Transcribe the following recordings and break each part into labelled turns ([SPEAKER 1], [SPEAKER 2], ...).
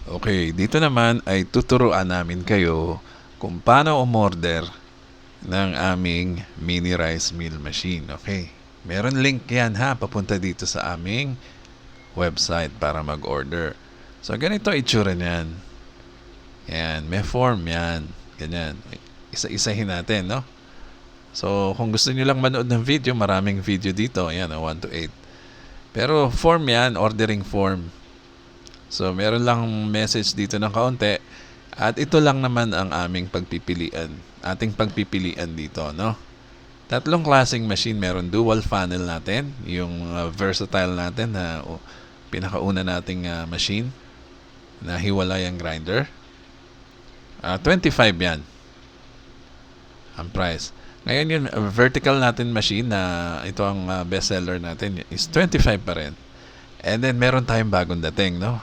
[SPEAKER 1] Okay, dito naman ay tuturuan namin kayo kung paano umorder ng aming mini rice meal machine. Okay, meron link yan ha, papunta dito sa aming website para mag-order. So, ganito itsura niyan. Yan, may form yan. Ganyan. Isa-isahin natin, no? So, kung gusto niyo lang manood ng video, maraming video dito. Ayan, 1 to 8. Pero form yan, ordering form. So, meron lang message dito ng kaunti. At ito lang naman ang aming pagpipilian. Ating pagpipilian dito, no? Tatlong klaseng machine. Meron dual funnel natin. Yung versatile natin na pinakauna nating machine. Na hiwalay ang grinder. 25 yan. Ang price. Ngayon yung vertical natin machine na ito ang bestseller natin is 25 pa rin. And then meron tayong bagong dating, no?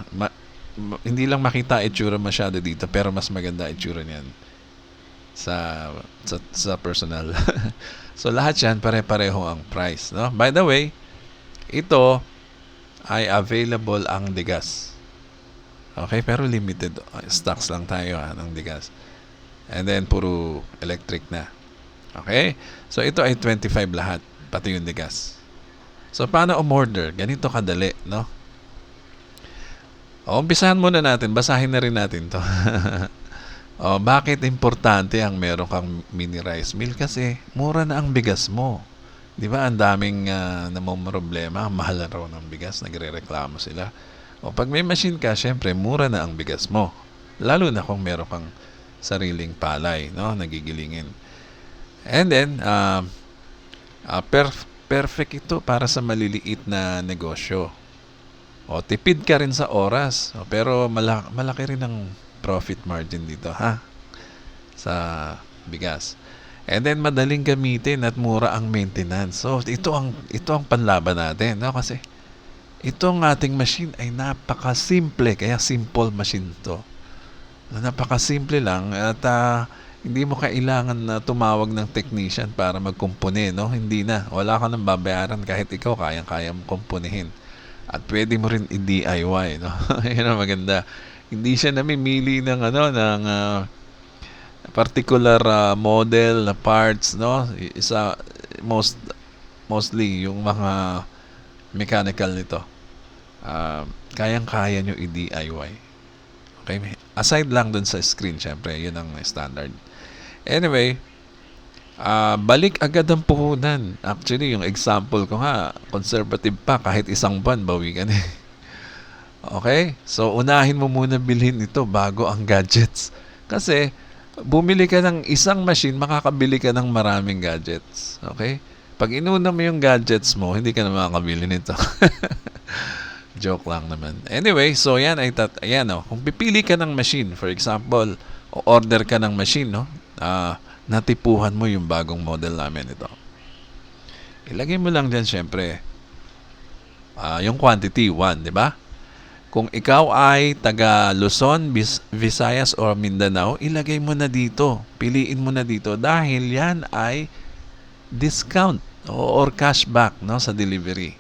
[SPEAKER 1] Hindi lang makita itsura masyado dito pero mas maganda itsura niyan sa personal. So lahat yan pare-pareho ang price, no? By the way, ito ay available ang Degas. Okay, pero limited stocks lang tayo ng Degas. And then puro electric na. Okay? So ito ay 25 lahat, pati yung Degas. So paano umorder? Ganito kadali, no? Umpisahan muna natin, basahin na rin natin 'to. Bakit importante ang meron kang mini rice mill? Kasi mura na ang bigas mo. 'Di ba? Ang daming namomroblema, mahal na raw ng bigas, nagrereklamo sila. Pag may machine ka, syempre mura na ang bigas mo. Lalo na kung meron kang sariling palay, no? Nagigilingin. And then, perfect ito para sa maliliit na negosyo. Tipid ka rin sa oras. Pero malaki rin ang profit margin dito, ha? Sa bigas. And then, madaling gamitin at mura ang maintenance. So, ito ang panlaban natin, no? Kasi, itong ating machine ay napaka-simple. Kaya simple machine to. Napaka-simple lang at hindi mo kailangan na tumawag ng technician para magkumpuni, no? Hindi na. Wala ka nang babayaran kahit ikaw kayang-kaya mo kumpunihin. At pwede mo rin i-DIY, no? Yan ang maganda. Hindi siya namimili ng particular model na parts, no? Mostly yung mga mechanical nito. Kayang-kaya nyo i-DIY. Okay? Aside lang dun sa screen, syempre, yun ang standard. Anyway, balik agad ang puhunan. Actually, yung example ko nga, conservative pa, kahit isang buwan, bawi ka na. Okay? So, unahin mo muna bilhin ito bago ang gadgets. Kasi, bumili ka ng isang machine, makakabili ka ng maraming gadgets. Okay? Pag inuna mo yung gadgets mo, hindi ka na makakabili nito. Joke lang naman. Anyway, so yan kung pipili ka ng machine, for example, o order ka ng machine, no? Natipuhan mo yung bagong model namin ito. Ilagay mo lang dyan, syempre, yung quantity 1, di ba? Kung ikaw ay taga Luzon, Visayas, or Mindanao, ilagay mo na dito. Piliin mo na dito dahil yan ay discount or cashback, no, sa delivery.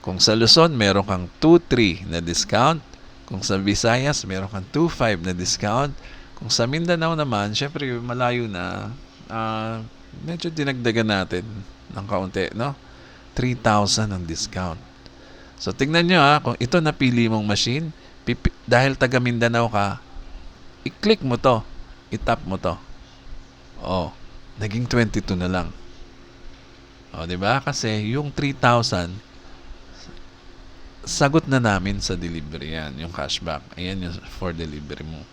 [SPEAKER 1] Kung sa Luzon, meron kang 2-3 na discount. Kung sa Visayas, meron kang 2-5 na discount. Kung sa Mindanao naman, syempre malayo na, medyo dinagdagan natin ng kaunti, no? 3,000 ang discount. So, tingnan nyo kung ito napili mong machine, dahil taga Mindanao ka, i-click mo to, i-tap mo to. Naging 22 na lang. Diba? Kasi yung 3,000, sagot na namin sa delivery yan, yung cashback. Ayan yung for delivery mo.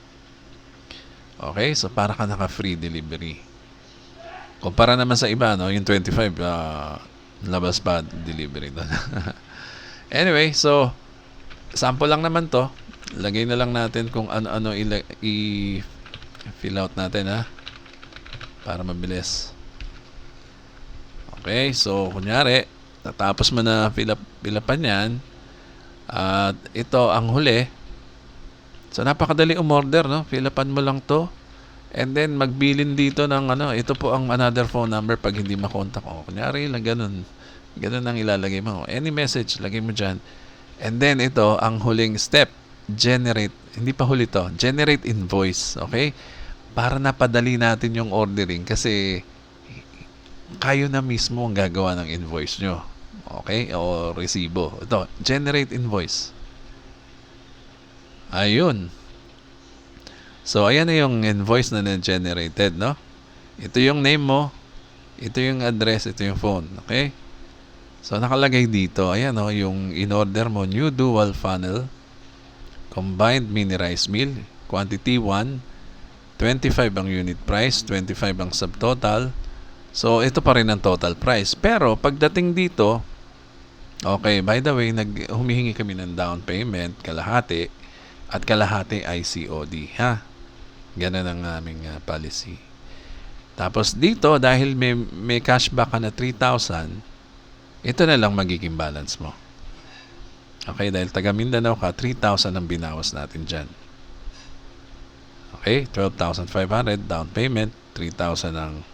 [SPEAKER 1] Okay? So, para ka naka-free delivery. Kumpara naman sa iba, no? Yung 25, labas pa delivery doon. Anyway, so, sample lang naman to. Lagay na lang natin kung ano-ano i-fill out natin, ha? Para mabilis. Okay? So, kunyari, natapos mo na fill upan yan. At ito ang huli. So napakadali umorder, no? Fill upan mo lang to. And then magbilin dito ng ito po ang another phone number pag hindi makontak. Kunyari lang ganun. Ganun ang ilalagay mo. Any message, lagay mo dyan. And then ito ang huling step. generate, hindi pa huli to, generate invoice, okay? Para napadali natin yung ordering kasi kayo na mismo ang gagawa ng invoice nyo. Okay? O resibo. Ito, generate invoice. Ayun. So, ayan na yung invoice na na-generated, no? Ito yung name mo, ito yung address, ito yung phone. Okay? So, nakalagay dito, ayan o, yung in-order mo, new dual funnel, combined mini rice meal, quantity 1, 25 ang unit price, 25 ang subtotal. So, ito pa rin ang total price. Pero, pagdating dito, okay, by the way, humihingi kami ng down payment, kalahati, at kalahati ay COD, ha? Ganun ang aming policy. Tapos dito, dahil may cashback ka na 3,000, ito na lang magiging balance mo. Okay, dahil taga Mindanao ka, 3,000 ang binawas natin dyan. Okay, 12,500 down payment, 3,000 ang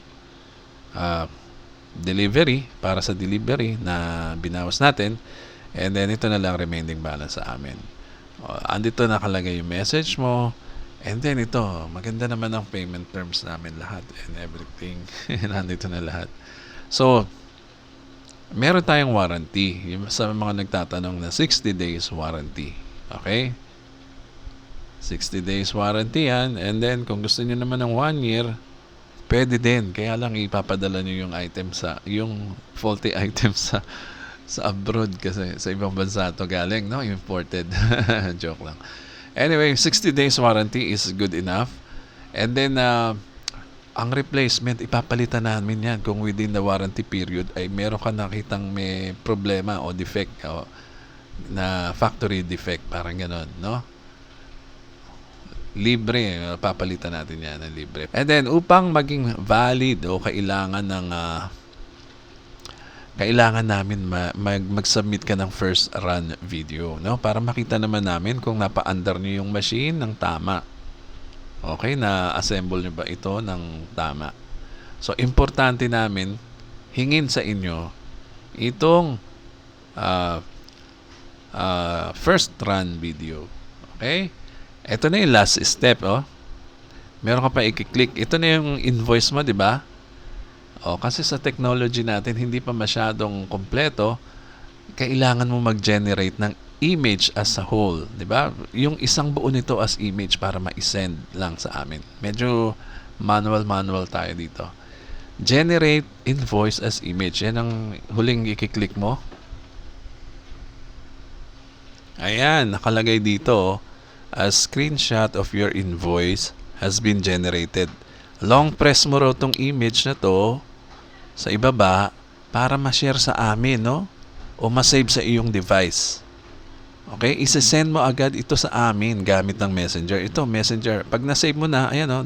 [SPEAKER 1] delivery, para sa delivery na binawas natin, and then ito na lang remaining balance sa amin. Andito nakalagay yung message mo, and then ito, maganda naman ang payment terms namin lahat and everything. Nandito na lahat. So, meron tayong warranty. Yung sa mga nagtatanong na 60 days warranty. Okay? 60 days warranty yan. And then, kung gusto niyo naman ng 1 year, pwede din. Kaya lang ipapadala niyo yung item yung faulty item sa abroad kasi sa ibang bansa to galing, no? Imported. Joke lang. Anyway, 60 days warranty is good enough. And then, ang replacement, ipapalitan namin yan kung within the warranty period ay meron ka nakitang may problema o defect o na factory defect, parang gano'n, no? Libre, papalitan natin yan ng libre. And then, upang maging valid o kailangan namin mag-submit ka ng first run video, no? Para makita naman namin kung napa-under nyo yung machine ng tama. Okay, na-assemble nyo ba ito ng tama? So, importante namin hingin sa inyo itong first run video. Okay? Ito na yung last step, oh. Meron ka pa i-click. Ito na yung invoice mo, di ba? Kasi sa technology natin, hindi pa masyadong kompleto. Kailangan mo mag-generate ng image as a whole, di ba? Yung isang buo nito as image para ma-send lang sa amin. Medyo manual tayo dito. Generate invoice as image. Yan ang huling i-click mo. Ayan, nakalagay dito, a screenshot of your invoice has been generated. Long press mo raw tong image na to sa ibaba para ma-share sa amin, no? O ma-save sa iyong device. Okay? Isa-send mo agad ito sa amin gamit ng Messenger. Ito, Messenger. Pag na-save mo na, ayan o.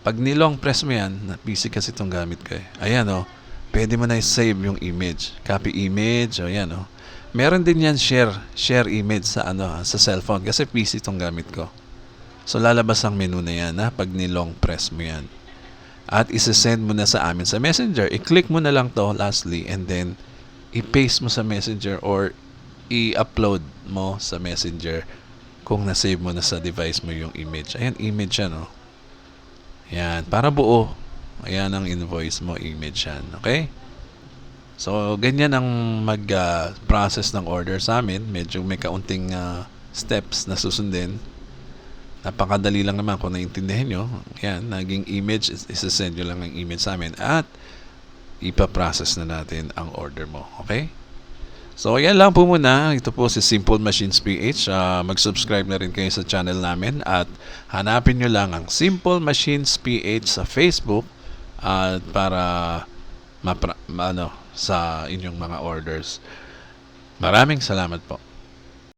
[SPEAKER 1] Pag nilong press mo yan, PC kasi itong gamit ko eh. Ayan o. Pwede mo na i-save yung image. Copy image. O, ayan o. Meron din yan share image sa cellphone kasi PC itong gamit ko. So, lalabas ang menu na yan pag nilong press mo yan. At isa-send mo na sa amin sa Messenger. I-click mo na lang to lastly and then i-paste mo sa Messenger or i-upload mo sa Messenger kung na-save mo na sa device mo yung image. Ayan, image yan, oh. Ayan, para buo. Ayan ang invoice mo, image yan. Okay? So, ganyan ang mag-process ng order sa amin. Medyo may kaunting steps na susundin. Napakadali lang naman kung naiintindihan nyo. Ayan, naging image, isa-send nyo lang ang image sa amin at ipaprocess na natin ang order mo. Okay? So, yan lang po muna. Ito po si Simple Machines PH. Mag-subscribe na rin kayo sa channel namin at hanapin nyo lang ang Simple Machines PH sa Facebook para sa inyong mga orders. Maraming salamat po.